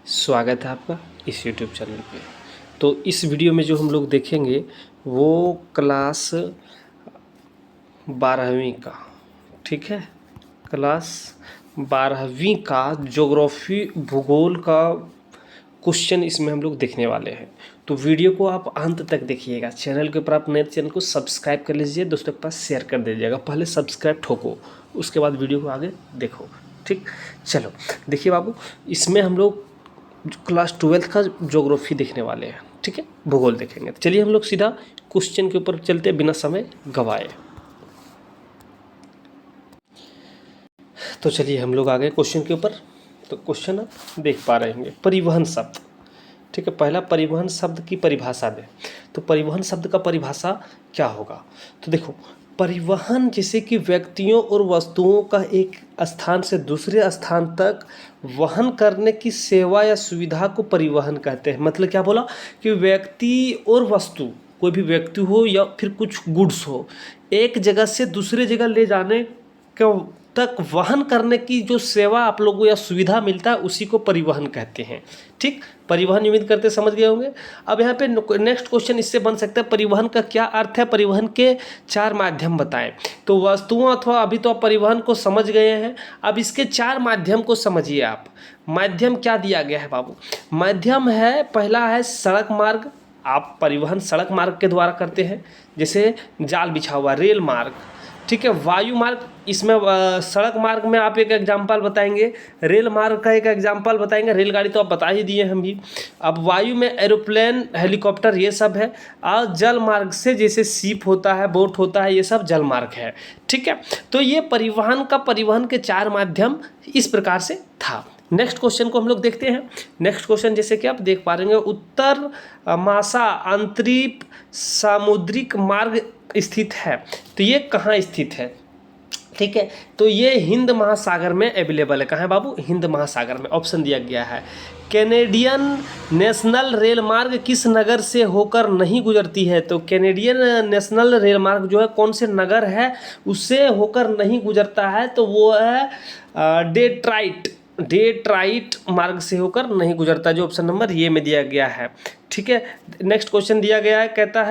स्वागत है आपका इस यूट्यूब चैनल पे। तो इस वीडियो में जो हम लोग देखेंगे वो क्लास 12वीं का, ठीक है, क्लास 12वीं का ज्योग्राफी भूगोल का क्वेश्चन इसमें हम लोग देखने वाले हैं। तो वीडियो को आप अंत तक देखिएगा। चैनल के ऊपर आप नए चैनल को सब्सक्राइब कर लीजिए, दोस्तों के पास शेयर कर दीजिएगा। पहले सब्सक्राइब ठोको, उसके बाद वीडियो को आगे देखो, ठीक। चलो देखिए बाबू, इसमें हम लोग क्लास 12th का ज्योग्राफी देखने वाले हैं, ठीक है, भूगोल देखेंगे। तो चलिए हम लोग सीधा क्वेश्चन के ऊपर चलते बिना समय गवाए। तो चलिए हम लोग आ गए क्वेश्चन के ऊपर। तो क्वेश्चन आप देख पा रहे होंगे, परिवहन शब्द, ठीक है। पहला, परिवहन शब्द की परिभाषा दें। तो परिवहन शब्द का परिभाषा क्या होगा? तो देखो, परिवहन जैसे कि व्यक्तियों और वस्तुओं का एक स्थान से दूसरे स्थान तक वहन करने की सेवा या सुविधा को परिवहन कहते हैं। मतलब क्या बोला कि व्यक्ति और वस्तु, कोई भी व्यक्ति हो या फिर कुछ गुड्स हो, एक जगह से दूसरे जगह ले जाने के तक वहन करने की जो सेवा आप लोगों को या सुविधा मिलता है उसी को परिवहन कहते हैं, ठीक। परिवहन उम्मीद करते समझ गए होंगे। अब यहाँ पे नेक्स्ट क्वेश्चन इससे बन सकता है, परिवहन का क्या अर्थ है, परिवहन के 4 माध्यम बताएं। तो वस्तुओं अथवा, अभी तो आप परिवहन को समझ गए हैं, अब इसके 4 माध्यम को समझिए आप। माध्यम क्या दिया गया है बाबू? माध्यम है, पहला है सड़क मार्ग। आप परिवहन सड़क मार्ग के द्वारा करते हैं, जैसे जाल बिछा हुआ, रेल मार्ग, ठीक है। वायु मार्ग, इसमें सड़क मार्ग में आप एक एग्जाम्पल बताएंगे, रेल मार्ग का एक एग्जाम्पल बताएंगे, रेलगाड़ी तो आप बता ही दिए हम भी। अब वायु में एरोप्लेन, हेलीकॉप्टर, ये सब है। और जल मार्ग से जैसे शिप होता है, बोट होता है, ये सब जल मार्ग है, ठीक है। तो ये परिवहन के 4 माध्यम इस प्रकार से था। नेक्स्ट क्वेश्चन को हम लोग देखते हैं। नेक्स्ट क्वेश्चन जैसे कि आप देख पा रहे हैं, उत्तर मासा अंतरिक्ष सामुद्रिक मार्ग स्थित है। तो ये कहाँ स्थित है, ठीक है? तो ये हिंद महासागर में अवेलेबल है। कहाँ है बाबू? हिंद महासागर में। ऑप्शन दिया गया है, कैनेडियन नेशनल रेल मार्ग किस नगर से होकर नहीं गुजरती है? तो कैनेडियन नेशनल रेल मार्ग जो है कौन से नगर है उससे होकर नहीं गुजरता है? तो वो है डेट्राइट मार्ग से होकर नहीं गुजरता, जो ऑप्शन नंबर ये में दिया गया है, ठीक है। नेक्स्ट क्वेश्चन दिया गया है, कहता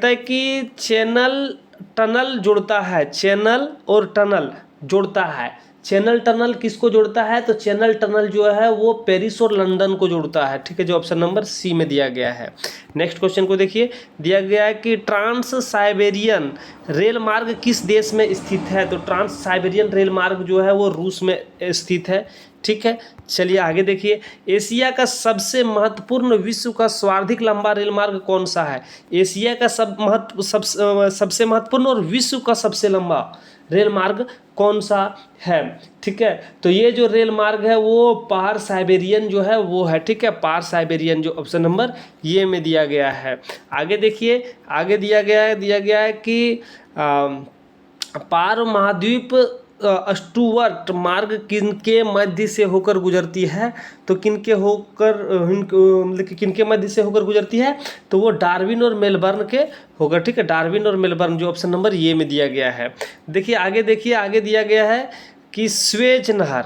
है कि चैनल टनल जोड़ता है, चैनल और टनल जोड़ता है। चैनल टनल किसको जोड़ता है? तो चैनल टनल जो है वो पेरिस और लंदन को जोड़ता है, ठीक है, जो ऑप्शन नंबर सी में दिया गया है। नेक्स्ट क्वेश्चन को देखिए, दिया गया है कि ट्रांस साइबेरियन रेल मार्ग किस देश में स्थित है? तो ट्रांस साइबेरियन रेल मार्ग जो है वो रूस में स्थित है, ठीक है। चलिए आगे देखिए, एशिया का सबसे महत्वपूर्ण, विश्व का सर्वाधिक लंबा रेल मार्ग कौन सा है? एशिया का सबसे महत्वपूर्ण और विश्व का सबसे लंबा रेल मार्ग कौन सा है, ठीक है। तो ये जो रेल मार्ग है वो पार साइबेरियन जो है वो है, ठीक है, पार साइबेरियन, जो ऑप्शन नंबर ये में दिया गया है। आगे देखिए, आगे दिया गया है कि पार महाद्वीप स्टुअर्ट मार्ग किनके मध्य से होकर गुजरती है? तो मतलब किनके मध्य से होकर गुजरती है? तो वो डार्विन और मेलबर्न के होगा, ठीक है, डार्विन और मेलबर्न, जो ऑप्शन नंबर ये में दिया गया है। देखिए, आगे दिया गया है कि स्वेज नहर,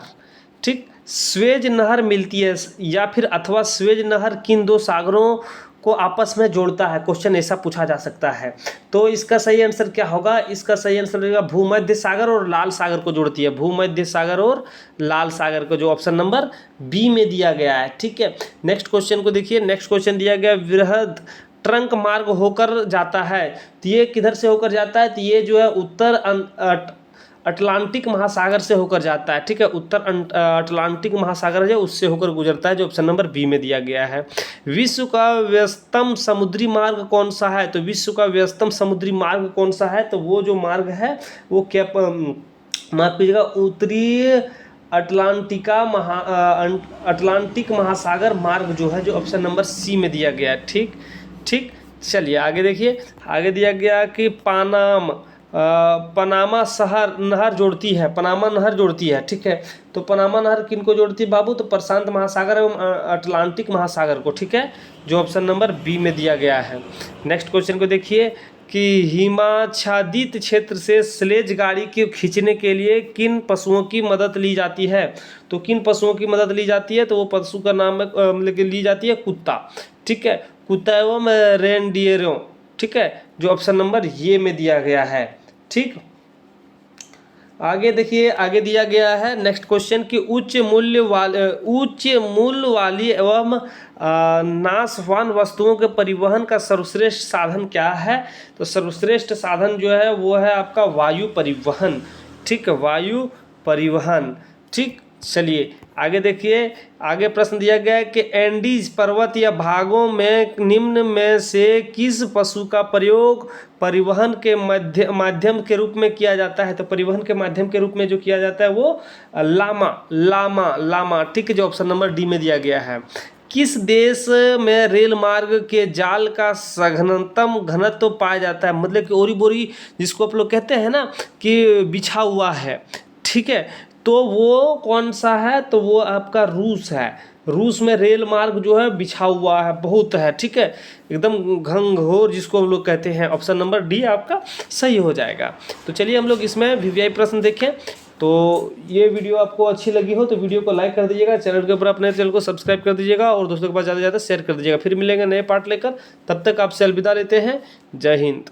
ठीक, स्वेज नहर मिलती है या फिर अथवा स्वेज नहर किन 2 सागरों को आपस में जोड़ता है? क्वेश्चन ऐसा पूछा जा सकता है। तो इसका सही आंसर क्या होगा? इसका सही आंसर रहेगा भूमध्य सागर और लाल सागर को जोड़ती है, भूमध्य सागर और लाल सागर को, जो ऑप्शन नंबर बी में दिया गया है, ठीक है। नेक्स्ट क्वेश्चन को देखिए, नेक्स्ट क्वेश्चन दिया गया, वृहद ट्रंक मार्ग होकर जाता है। तो ये किधर से होकर जाता है? तो ये जो है उत्तर अटलांटिक महासागर से होकर जाता है, ठीक है, उत्तर अटलांटिक महासागर है उससे होकर गुजरता है, जो ऑप्शन नंबर बी में दिया गया है। विश्व का व्यस्तम समुद्री मार्ग कौन सा है? तो विश्व का व्यस्तम समुद्री मार्ग कौन सा है? तो वो जो मार्ग है वो माफ कीजिएगा, उत्तरी अटलांटिक महासागर मार्ग जो है, जो ऑप्शन नंबर सी में दिया गया है, ठीक ठीक। चलिए आगे देखिए, आगे दिया गया कि पनामा शहर नहर जोड़ती है, पनामा नहर जोड़ती है, ठीक है। तो पनामा नहर किनको जोड़ती है बाबू? तो प्रशांत महासागर एवं अटलांटिक महासागर को, ठीक है, जो ऑप्शन नंबर बी में दिया गया है। नेक्स्ट क्वेश्चन को देखिए, कि हिमाच्छादित क्षेत्र से स्लेज गाड़ी को खींचने के लिए किन पशुओं की मदद ली जाती है? तो किन पशुओं की मदद ली जाती है? तो वो पशु का नाम मतलब कि ली जाती है कुत्ता, ठीक है, कुत्ता एवं रेनडियरों, ठीक है, जो ऑप्शन नंबर ये में दिया गया है। ठीक, आगे देखिए, आगे दिया गया है नेक्स्ट क्वेश्चन कि उच्च मूल्य वाली एवं नाशवान वस्तुओं के परिवहन का सर्वश्रेष्ठ साधन क्या है? तो सर्वश्रेष्ठ साधन जो है वो है आपका वायु परिवहन, ठीक है, वायु परिवहन। ठीक, चलिए आगे देखिए, आगे प्रश्न दिया गया है कि एंडीज पर्वत या भागों में निम्न में से किस पशु का प्रयोग परिवहन के माध्यम के रूप में किया जाता है? तो परिवहन के माध्यम के रूप में जो किया जाता है वो लामा, ठीक है, जो ऑप्शन नंबर डी में दिया गया है। किस देश में रेल मार्ग के जाल का सघनतम घनत्व पाया जाता है? मतलब कि ओरी बोरी जिसको आप लोग कहते हैं ना कि बिछा हुआ है, ठीक है, तो वो कौन सा है? तो वो आपका रूस है। रूस में रेल मार्ग जो है बिछा हुआ है, बहुत है, ठीक है, एकदम घंघोर जिसको हम लोग कहते हैं। ऑप्शन नंबर डी आपका सही हो जाएगा। तो चलिए हम लोग इसमें वीवीआई प्रश्न देखें। तो ये वीडियो आपको अच्छी लगी हो तो वीडियो को लाइक कर दीजिएगा, चैनल के ऊपर अपने चैनल को सब्सक्राइब कर दीजिएगा और दोस्तों के पास ज़्यादा से ज़्यादा शेयर कर दीजिएगा। फिर मिलेंगे नए पार्ट लेकर, तब तक आपसे अलविदा लेते हैं। जय हिंद।